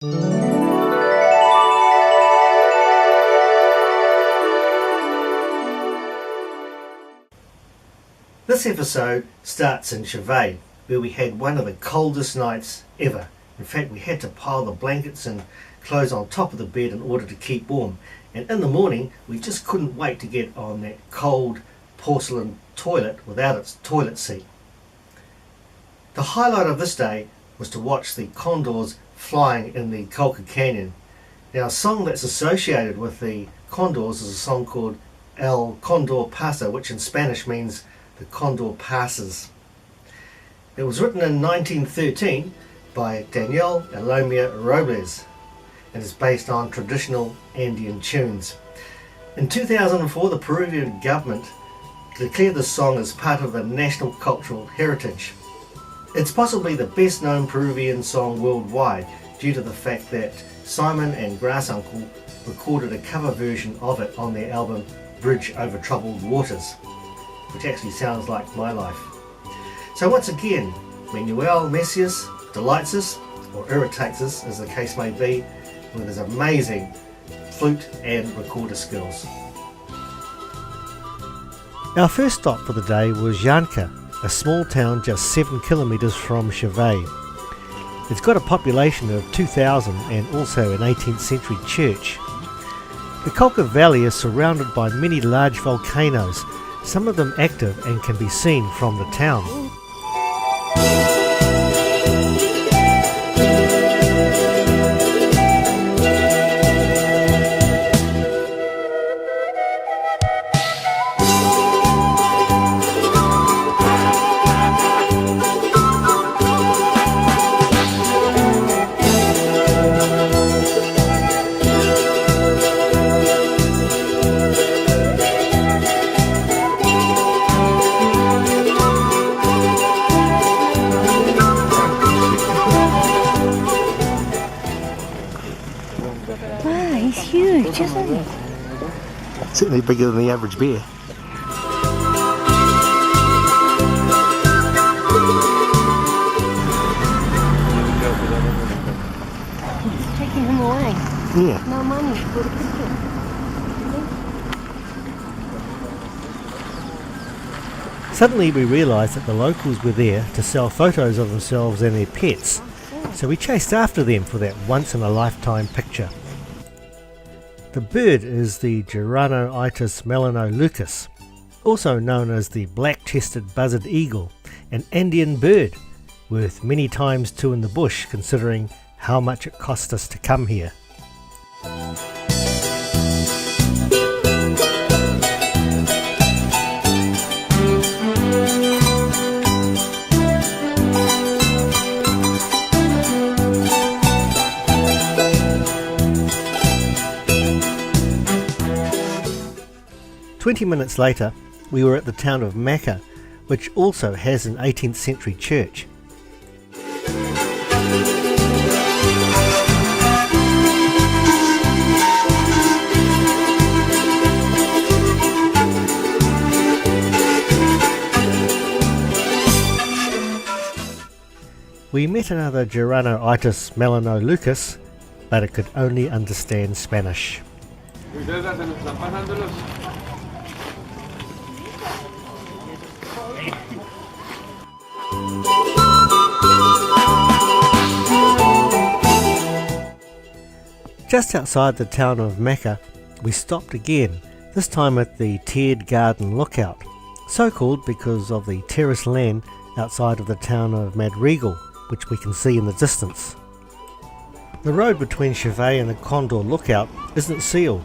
This episode starts in Chivay, where we had one of the coldest nights ever. In fact, we had to pile the blankets and clothes on top of the bed in order to keep warm. And in the morning, we just couldn't wait to get on that cold porcelain toilet without its toilet seat. The highlight of this day was to watch the Condors flying in the Colca Canyon. Now, a song that's associated with the Condors is a song called El Condor Pasa, which in Spanish means the Condor passes. It was written in 1913 by Daniel Elomia Robles and is based on traditional Andean tunes. In 2004, the Peruvian government declared the song as part of the national cultural heritage. It's possibly the best known Peruvian song worldwide due to the fact that Simon and Garfunkel recorded a cover version of it on their album Bridge Over Troubled Waters, which actually sounds like my life. So once again, Manuel Messias delights us, or irritates us as the case may be, with his amazing flute and recorder skills. Our first stop for the day was Llanca, a small town just 7 kilometres from Chivay. It's got a population of 2,000 and also an 18th century church. The Colca Valley is surrounded by many large volcanoes, some of them active and can be seen from the town. Certainly bigger than the average bear. It's taking him away. Yeah. No money for the picture. Suddenly we realised that the locals were there to sell photos of themselves and their pets, so we chased after them for that once-in-a-lifetime picture. The bird is the Geranoitis melanoleucus, also known as the black-chested buzzard eagle, an Andean bird, worth many times two in the bush considering how much it cost us to come here. "20 minutes later, we were at the town of Maca, which also has an 18th century church. We met another Geranoitis melanoleucus, but it could only understand Spanish. Just outside the town of Maca, we stopped again, this time at the Tiered Garden Lookout, so called because of the terraced land outside of the town of Madrigal, which we can see in the distance. The road between Chivay and the Condor Lookout isn't sealed,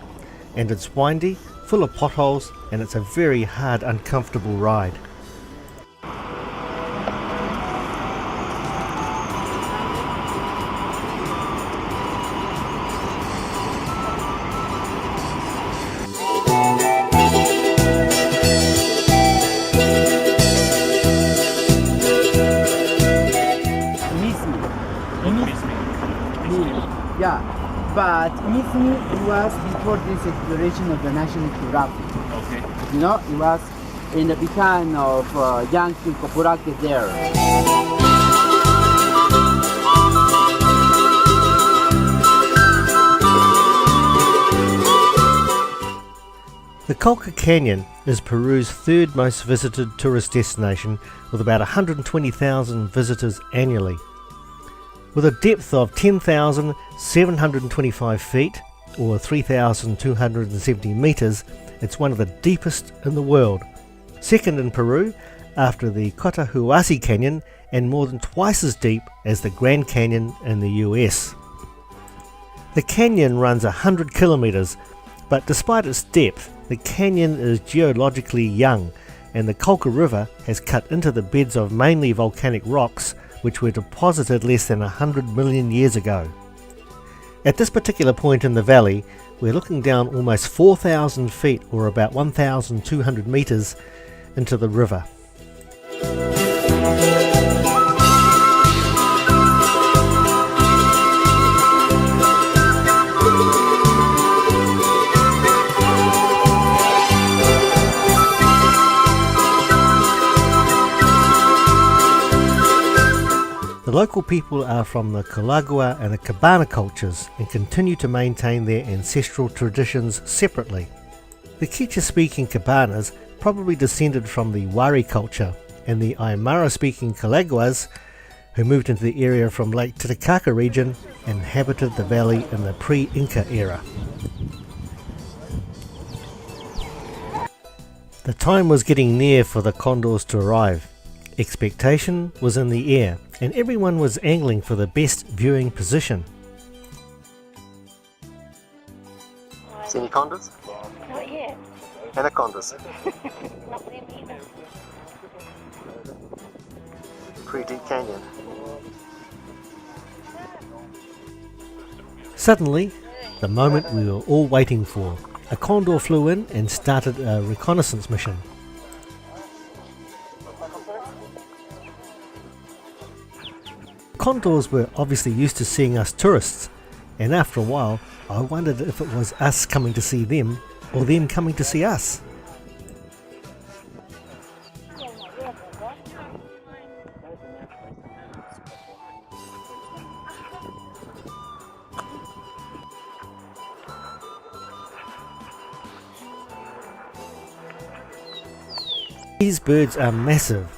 and it's windy, full of potholes, and it's a very hard, uncomfortable ride. Yeah, but Mizmi was before this exploration of the National Geographic. Okay. You know, it was in the behind of Yankee Copuraque there. Colca Canyon is Peru's third most visited tourist destination, with about 120,000 visitors annually. With a depth of 10,725 feet, or 3,270 metres, it's one of the deepest in the world. Second in Peru, after the Cotahuasi Canyon, and more than twice as deep as the Grand Canyon in the US. The canyon runs 100 kilometres, but despite its depth, the canyon is geologically young, and the Colca River has cut into the beds of mainly volcanic rocks which were deposited less than 100 million years ago. At this particular point in the valley, we're looking down almost 4,000 feet, or about 1,200 metres, into the river. The local people are from the Colagua and the Cabana cultures and continue to maintain their ancestral traditions separately. The Quechua-speaking Cabanas probably descended from the Wari culture, and the Aymara-speaking Colaguas, who moved into the area from Lake Titicaca region, inhabited the valley in the pre-Inca era. The time was getting near for the Condors to arrive. Expectation was in the air, and everyone was angling for the best viewing position. See any condors? Not yet. Anacondas. Not them either. Pretty deep canyon. Suddenly, the moment we were all waiting for, a condor flew in and started a reconnaissance mission. Condors were obviously used to seeing us tourists, and after a while I wondered if it was us coming to see them or them coming to see us. These birds are massive,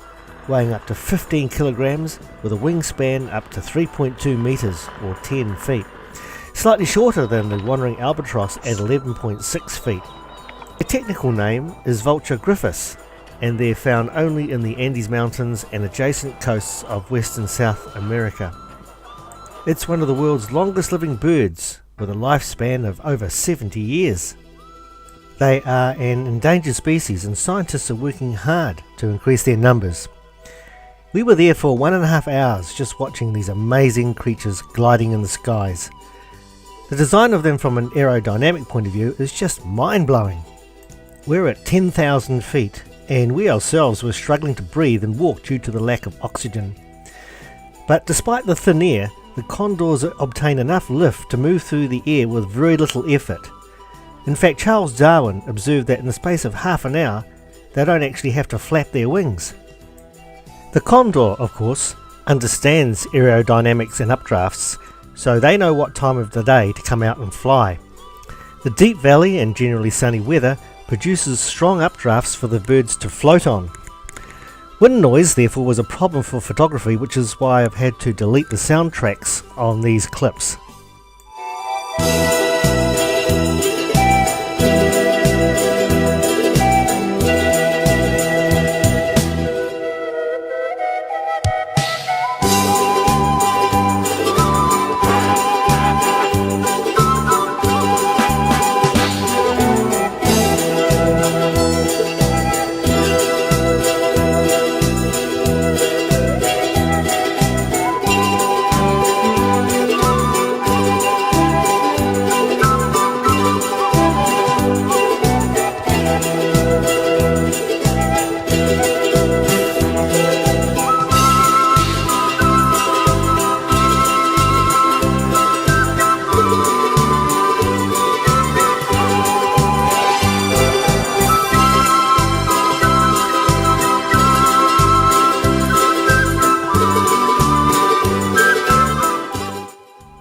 weighing up to 15 kilograms with a wingspan up to 3.2 metres or 10 feet. Slightly shorter than the wandering albatross at 11.6 feet. The technical name is Vultur gryphus, and they're found only in the Andes Mountains and adjacent coasts of West and South America. It's one of the world's longest living birds, with a lifespan of over 70 years. They are an endangered species, and scientists are working hard to increase their numbers. We were there for 1.5 hours just watching these amazing creatures gliding in the skies. The design of them from an aerodynamic point of view is just mind-blowing. We're at 10,000 feet, and we ourselves were struggling to breathe and walk due to the lack of oxygen. But despite the thin air, the condors obtain enough lift to move through the air with very little effort. In fact, Charles Darwin observed that in the space of half an hour, they don't actually have to flap their wings. The condor, of course, understands aerodynamics and updrafts, so they know what time of the day to come out and fly. The deep valley and generally sunny weather produces strong updrafts for the birds to float on. Wind noise, therefore, was a problem for photography, which is why I've had to delete the soundtracks on these clips.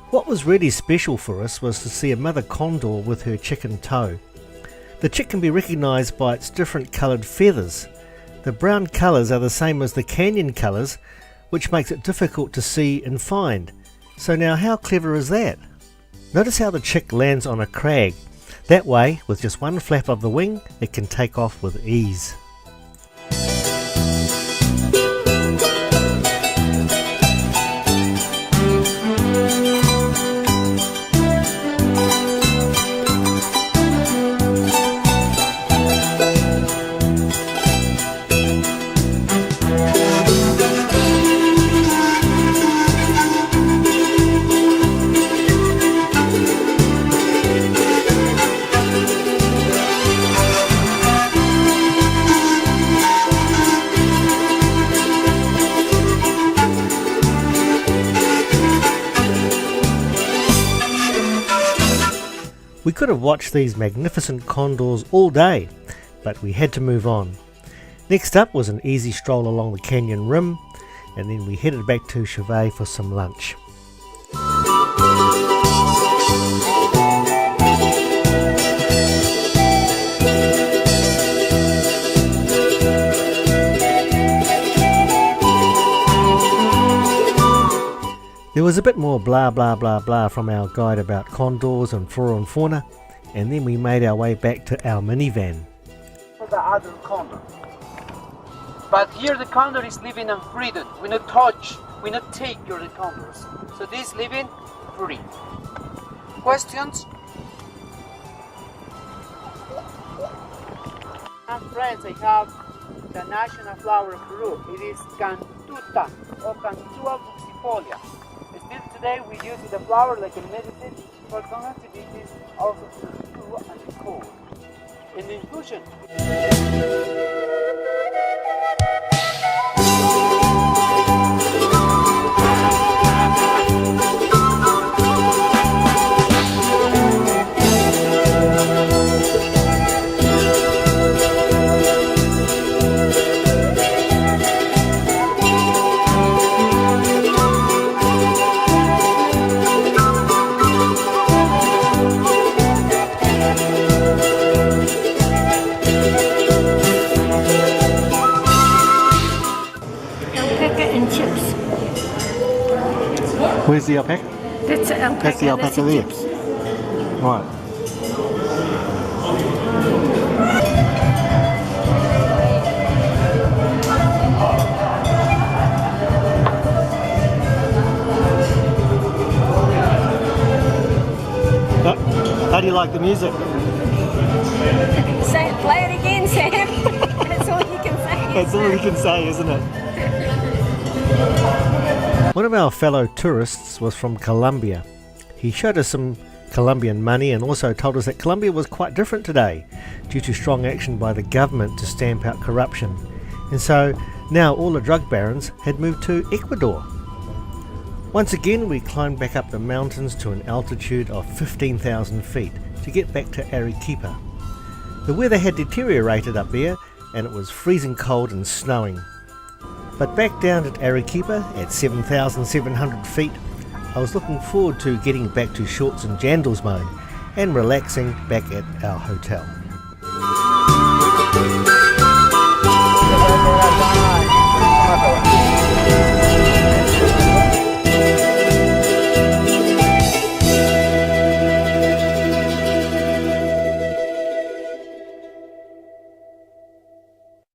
What was really special for us was to see a mother condor with her chicken toe. The chick can be recognised by its different coloured feathers. The brown colours are the same as the canyon colours, which makes it difficult to see and find. So now how clever is that? Notice how the chick lands on a crag. That way, with just one flap of the wing, it can take off with ease. We could have watched these magnificent condors all day, but we had to move on. Next up was an easy stroll along the canyon rim, and then we headed back to Chevet for some lunch. There was a bit more blah blah blah blah from our guide about condors and flora and fauna, and then we made our way back to our minivan. For the other condor. But here the condor is living in freedom. We not touch, we not take your condors. So this living free. Questions? And friends, I have the national flower of Peru. It is Cantuta or Cantua buxifolia. Still today we use the flower like a medicine for conjunctivitis, also to the flu and the cold. In the infusion. Where's the alpaca? That's the alpaca. That's the alpaca there. chips. Right. How do you like the music? Say, play it again, Sam. That's all you can say. That's all you can say, isn't it? One of our fellow tourists was from Colombia. He showed us some Colombian money and also told us that Colombia was quite different today due to strong action by the government to stamp out corruption. And so now all the drug barons had moved to Ecuador. Once again we climbed back up the mountains to an altitude of 15,000 feet to get back to Arequipa. The weather had deteriorated up there and it was freezing cold and snowing. But back down at Arequipa at 7,700 feet, I was looking forward to getting back to shorts and jandals mode and relaxing back at our hotel.